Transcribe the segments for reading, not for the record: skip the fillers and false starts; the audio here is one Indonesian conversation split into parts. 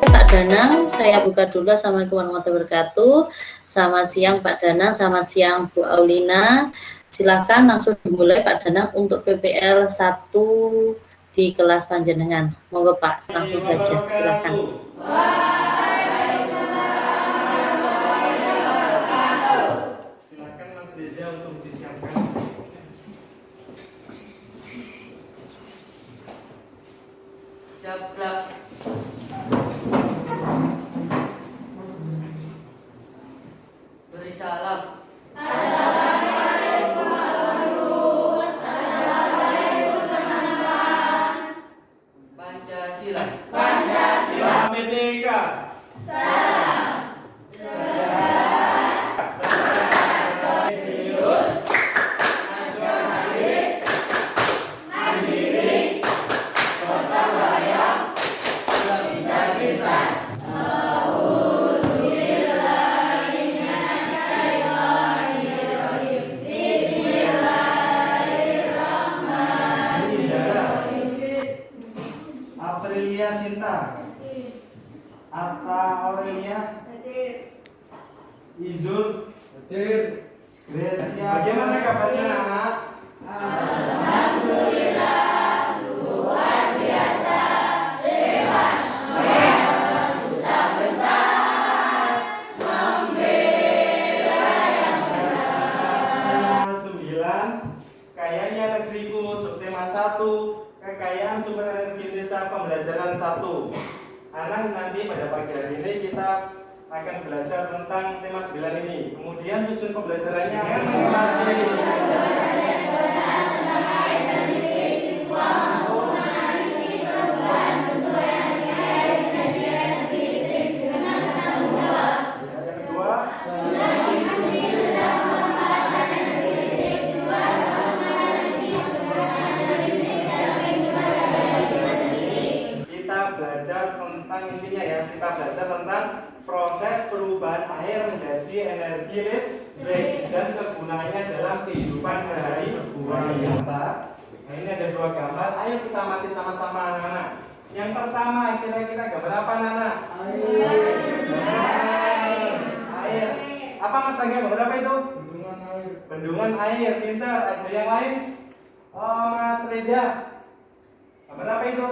Pak Danang, saya buka dulu. Assalamualaikum warahmatullahi wabarakatuh. Selamat siang Pak Danang, selamat siang Bu Aulina. Silakan langsung dimulai Pak Danang untuk PPL 1 di kelas panjenengan. Monggo Pak, langsung saja silakan. Silakan Mas Reza untuk disiapkan. Siap. Beri salam. Assalamualaikum warahmatullahi wabarakatuh. Teman-teman. Pancasila. Pancasila. Merdeka. Salam. Religius. Nasionalis. Mandiri. Gotong royong. Solidaritas. Aprilia Sinta. Atta Aurelia. Izul. Grecia. Bagaimana kabarnya anak? Alhamdulillah, luar biasa, hebat, duta besar, membela yang benar. 9. Kayanya negeriku subtema 1. Kekayaan sumber energi desa pembelajaran 1. Anak nanti pada pagi hari ini kita akan belajar tentang tema 9 ini. Kemudian tujuan pembelajarannya yang kedua, kita belajar tentang intinya ya, kita belajar tentang proses perubahan air menjadi energi listrik dan kegunaannya dalam kehidupan sehari-hari. Nah, ini ada 2 gambar. Ayo kita amati sama-sama anak-anak. Yang pertama kira-kira gambar apa anak-anak? Air. Apa Mas Angga, gambar apa itu? Bendungan air. Pintar. Ada yang lain? Oh, Mas Reza. Gambar apa itu?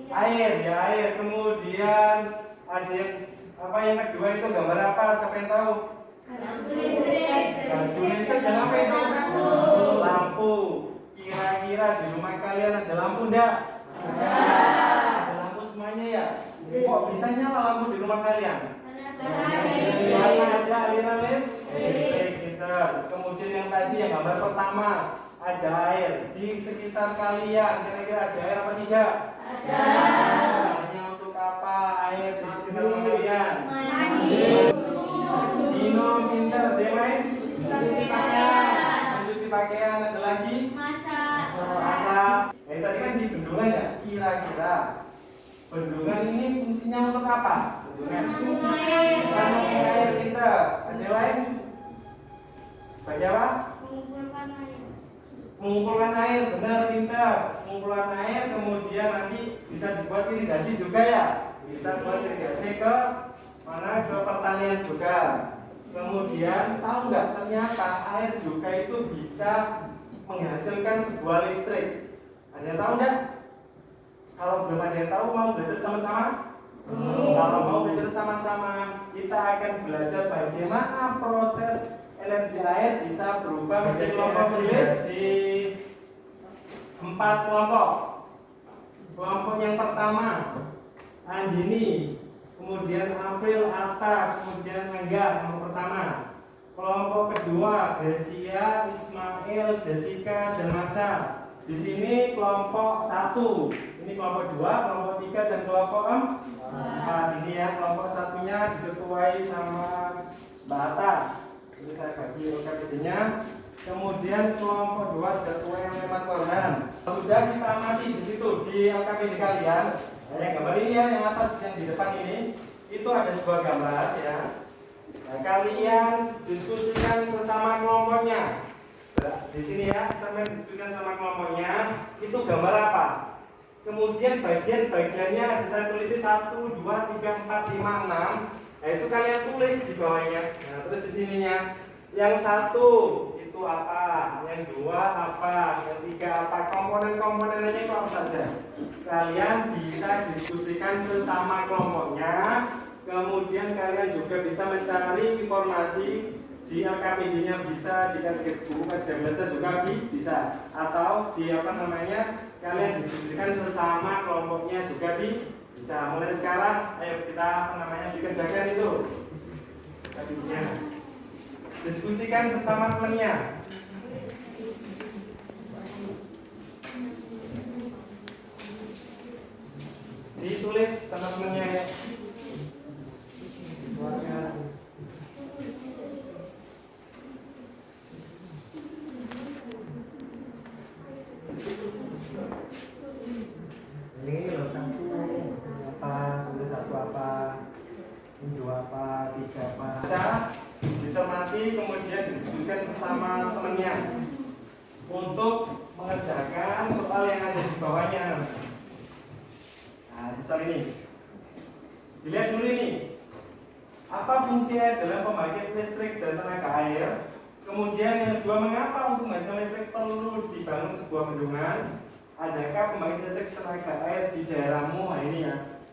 Air, ya air. Kemudian ada yang apa yang kedua itu gambar apa? Siapa yang tahu? Gardu listrik dan apa itu? Lampu. Kira-kira di rumah kalian ada lampu enggak? Ada lampu semuanya ya? Kok bisa nyala lampu di rumah kalian? Karena ada aliran listrik. Pintar. Kemudian yang tadi yang gambar pertama ada air di sekitar kalian. Kira-kira ada air apa tidak? Gunanya untuk apa air di sekitar kalian? Minum, pintar. Yang lain? Mencuci pakaian. Ada lagi? Masak. Tadi kan di bendungan ya. Kira-kira bendungan ini fungsinya untuk apa? Bendungan air kita. Ada yang lain? Bagi apa? Mengumpulkan air, benar pintar. Mengumpulkan air kemudian nanti bisa dibuat irigasi juga ya. Bisa buat irigasi ke mana? Ke pertanian juga. Kemudian tahu nggak ternyata air juga itu bisa menghasilkan sebuah listrik. Ada yang tahu nggak? Kalau belum ada yang tahu, mau belajar sama-sama? Kalau mau belajar sama-sama, kita akan belajar bagaimana proses energi air bisa berubah menjadi kelompok di 4 kelompok. Kelompok yang pertama Andini, kemudian April, Atta, kemudian Angga. Kelompok pertama. Kelompok kedua Gracia, Ismail, Jessica, dan Masa. Di sini kelompok 1. Ini kelompok 2, kelompok 3, dan kelompok 4. Ini ya kelompok satunya diketuai sama Mbak Atta. Ini saya bagi OKPD-nya. Kemudian kelompok 2 diketuai oleh Mas Korhan. Sudah kita amati di situ di OKPD kalian. Nah, yang gambar ini ya, yang atas yang di depan ini itu ada sebuah gambar ya. Nah, kalian diskusikan bersama kelompoknya. Di sini ya, sampai diskusikan sama kelompoknya. Itu gambar apa? kemudian bagian-bagiannya saya tulis 1, 2, 3, 4, 5, 6. Nah, itu kalian tulis di bawahnya. Nah, terus di sininya yang 1 itu apa, yang 2 apa, yang 3 apa, komponen-komponennya itu apa saja. Kalian bisa diskusikan sesama kelompoknya. Kemudian kalian juga bisa mencari informasi di LKPD-nya, bisa di buku kajian bahasa juga bisa, atau di kalian diskusikan sesama kelompoknya juga bisa. Mulai sekarang ayo kita dikerjakan itu LKPD-nya, diskusikan sesama temannya. Ditulis sama temannya ya. Ini loh, 1 apa, tulis 1 apa, 2 apa, 3 apa. Dicermati kemudian didiskusikan sesama temannya untuk mengerjakan soal yang ada di bawahnya. Nah, di soal ini dilihat dulu ini, apa fungsi air dalam pembangkit listrik dan tenaga air. Kemudian yang kedua, mengapa untuk menghasilkan listrik perlu dibangun sebuah bendungan? Adakah pembangkit listrik tenaga air di daerahmu? Nah, ini ya.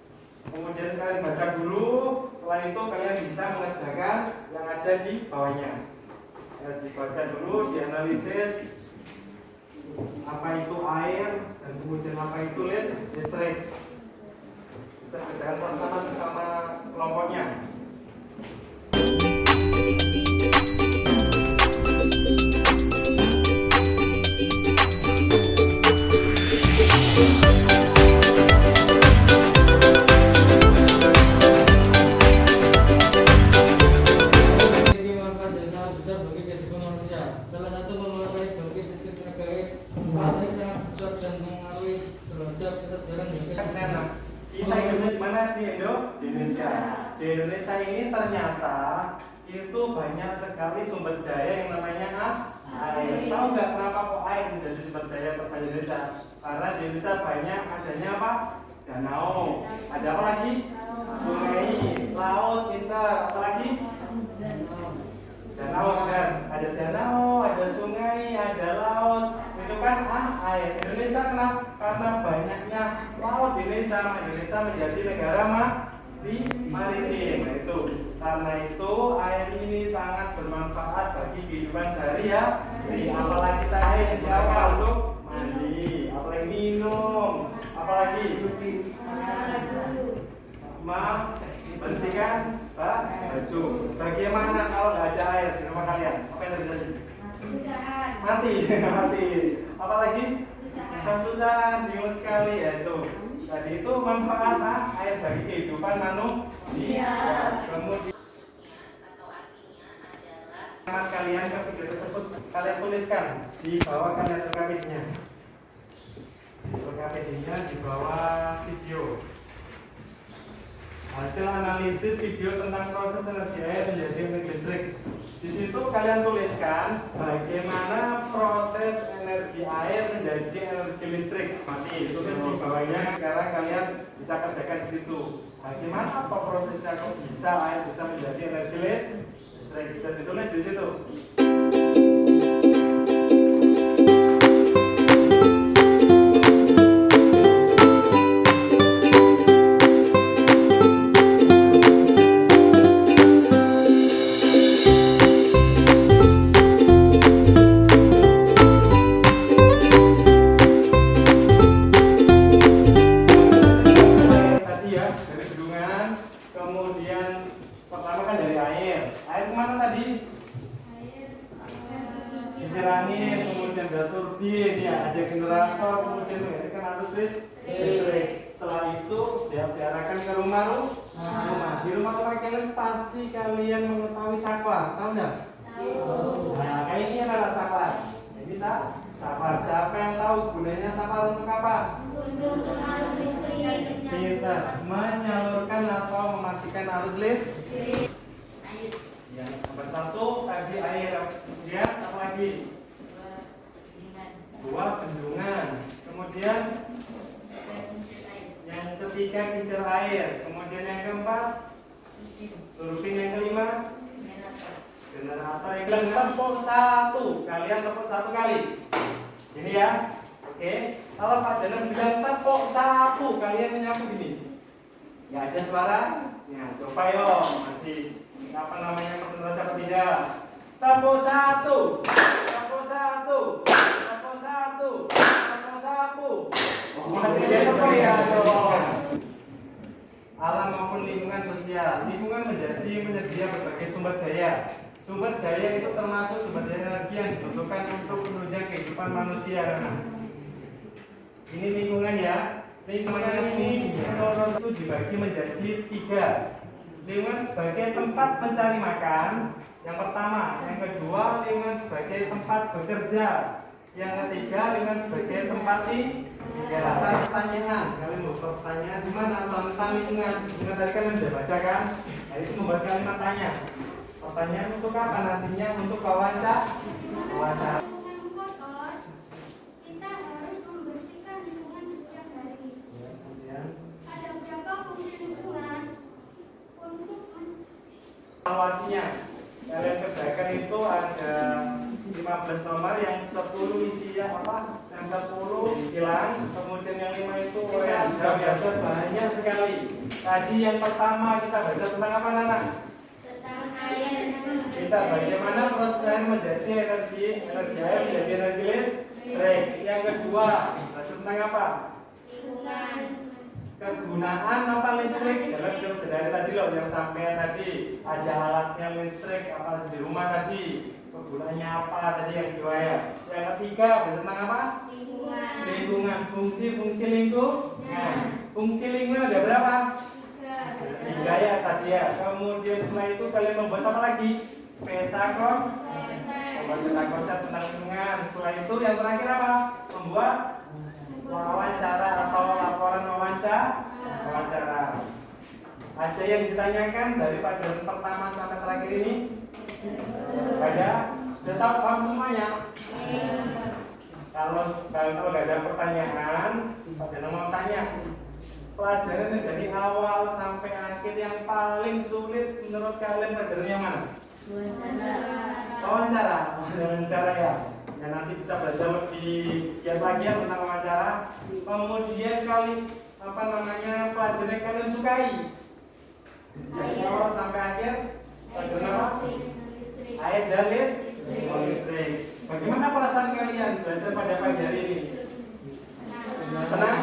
Kemudian kalian baca dulu, setelah itu kalian bisa mengerjakan yang ada di bawahnya. Ya, dibaca dulu, dianalisis apa itu air dan kemudian apa itu listrik. Bisa kerjakan sama-sama sesama kelompoknya. Salah satu menguasai bangkit listrik tenaga air yang sangat besar dan mengaruhi terhadap kesadaran masyarakat. Kita hidupnya di mana? Di Indonesia. Di Indonesia ini ternyata itu banyak sekali sumber daya yang namanya air. Tahu nggak kenapa kok air menjadi sumber daya terbanyak di Indonesia? Karena di Indonesia banyak adanya apa? Danau. Ada apa lagi? Sungai, laut, pintar. Apa lagi? Danau kan? Ada danau, ada sungai, ada laut. Itu kan air. Indonesia kenapa? Karena banyaknya laut di Indonesia. Indonesia menjadi negara maritim. Nah, itu. Karena itu air ini sangat bermanfaat bagi kehidupan sehari-hari. Apalagi kita air yang digunakan untuk mandi, apalagi minum, apalagi bersihkan baju. Bagaimana kalau nggak ada air di rumah kalian? Apa yang terjadi? Mati. Apalagi kesusahan, bingung sekali ya itu. Jadi itu manfaat air bagi kehidupan manusia. Kemudian kalian ke video tersebut kalian tuliskan di bawah kalian LKPD-nya. LKPD-nya di bawah video. Hasil analisis video tentang proses energi air menjadi energi listrik. Di situ kalian tuliskan bagaimana proses energi air menjadi energi listrik. Mati tulis di bawahnya. Sekarang kalian bisa kerjakan di situ. Bagaimana apa prosesnya kok bisa air bisa menjadi energi listrik? Bisa ditulis di situ. Kemudian pertama kan dari air. Air kemana tadi? Kincir angin, kemudian ada turbin, ya ada generator, kemudian menghasilkan arus listrik. Setelah itu diarahkan ke rumah. Di rumah kalian pasti kalian mengetahui saklar, tahu nggak? Tahu. Nah, kayak ini adalah saklar. Ini saklar. Siapa yang tahu gunanya saklar untuk apa? Untuk arus listrik. Kita menyalurkan atau mematikan arus listrik. Ya, nomor 1 tadi air, kemudian apa lagi? 2 bendungan, kemudian ketiga kincir air, kemudian yang keempat turbin, yang kelima generator, yang kelima tepuk satu. Kalian tepuk satu kali. Ini ya. Oke. Kalau Pak Danang bilang tepuk satu, kalian menyapu gini. Ya ada suara. Ya, coba yo. Masih apa namanya konsentrasi apa tidak? Tepuk satu. Tepuk satu. Tepuk satu. Tepuk satu. Masih ada apa ya? Alam maupun lingkungan sosial. Lingkungan menyedia berbagai sumber daya. Sumber daya itu termasuk sumber daya energi yang dibutuhkan untuk menunjang kehidupan manusia. Ini lingkungan ya. Lingkungan ini menurut itu dibagi menjadi 3. Lingkungan sebagai tempat mencari makan, yang pertama. Yang kedua, lingkungan sebagai tempat bekerja. Yang ketiga, lingkungan sebagai tempat pertanyaan. Kalian mau pertanyaan di mana tentang lingkungan? Lingkungan tadi kan sudah baca kan? Nah, itu membuat kalimat tanya. Pertanyaan untuk apa nantinya? Untuk wawancara. Lingkungan kotor, kita harus membersihkan lingkungan setiap hari. Ya, kemudian Ada berapa fungsi lingkungan untuk evaluasinya. Kalian kerjakan itu ada 15 nomor, yang 10 isi apa? Yang 10 silang, kemudian yang 5 itu biasa banyak sekali. Tadi yang pertama kita baca tentang apa, Nana? tentang air, Kita bagaimana proses air menjadi energi air menjadi energi listrik. Yang kedua, baca tentang apa? lingkungan, Kegunaan apa listrik. Jalan jauh sedari tadi loh, yang sampai tadi ada alatnya listrik apa di rumah tadi. Kegunaannya apa tadi yang kedua ya. Yang ketiga, baca tentang apa? lingkungan, Lingkungan. Fungsi lingkungan. Fungsi lingkungan ada berapa? 3 ya tadi ya. Kemudian setelah itu kalian membuat apa lagi? Peta konsep tentang lingkungan. Setelah itu yang terakhir apa? Membuat wawancara atau laporan wawancara. Ada yang ditanyakan dari pelajaran pertama sampai terakhir ini? Ada? Sudah tahu paham semuanya? Kalau nggak ada pertanyaan, Pak Danang mau tanya, pelajaran yang dari awal sampai akhir yang paling sulit menurut kalian pelajaran yang mana? Wawancara ya. Ya nanti bisa belajar lebih giat lagi ya tentang wawancara. Kemudian pelajaran yang kalian sukai dari awal sampai akhir pelajaran apa? Air dan listrik. Bagaimana perasaan kalian belajar pada pagi hari ini? Senang?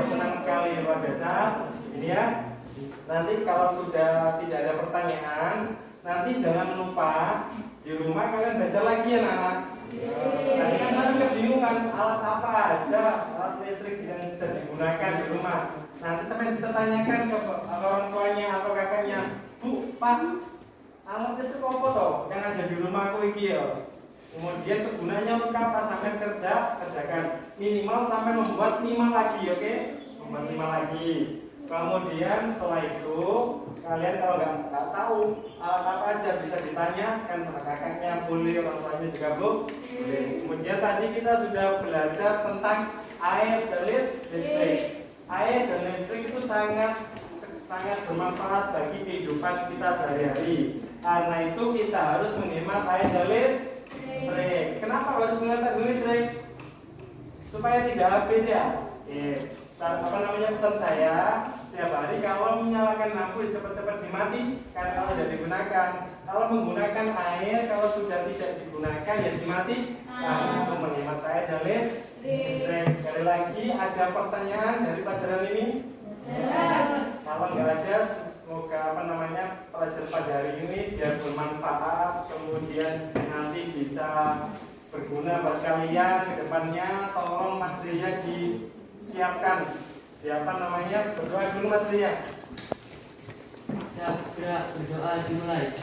Senang sekali, luar biasa. Ini ya. Nanti kalau sudah tidak ada pertanyaan, nanti jangan lupa di rumah kalian belajar lagi ya, anak. Tadi kan saya kebingungan alat apa aja alat listrik yang bisa digunakan di rumah. Nanti sampai bisa tanyakan ke orang tuanya atau kakaknya, Bu, Pak, alat listrik apa toh yang ada di rumahku iki ya? Kemudian kegunaannya untuk apa? Sampai kerjakan minimal sampai membuat 5 lagi, oke? Membuat 5 lagi. Kemudian setelah itu kalian kalau nggak tahu alat apa aja bisa ditanyakan sama kakaknya, boleh, orang tuanya juga boleh. Kemudian tadi kita sudah belajar tentang air dan listrik. Air dan listrik itu sangat bermanfaat bagi kehidupan kita sehari-hari. Karena itu kita harus menghemat air dan listrik. Kenapa harus menghemat listrik? Supaya tidak habis ya. Pesan saya, setiap hari kalau menyalakan lampu cepat-cepat dimati karena kalau tidak digunakan. Kalau menggunakan air, kalau sudah tidak digunakan ya dimati. Nah, itu menghemat air dan listrik. Sekali lagi, ada pertanyaan dari pelajaran ini? Kalau nggak ada, semoga pelajaran pada hari ini biar bermanfaat, kemudian nanti bisa berguna buat kalian ke depannya. Tolong Mas Ria disiapkan berdoa dulu Mas Ria. Gerak berdoa dimulai.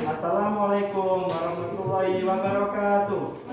Assalamualaikum warahmatullahi wabarakatuh.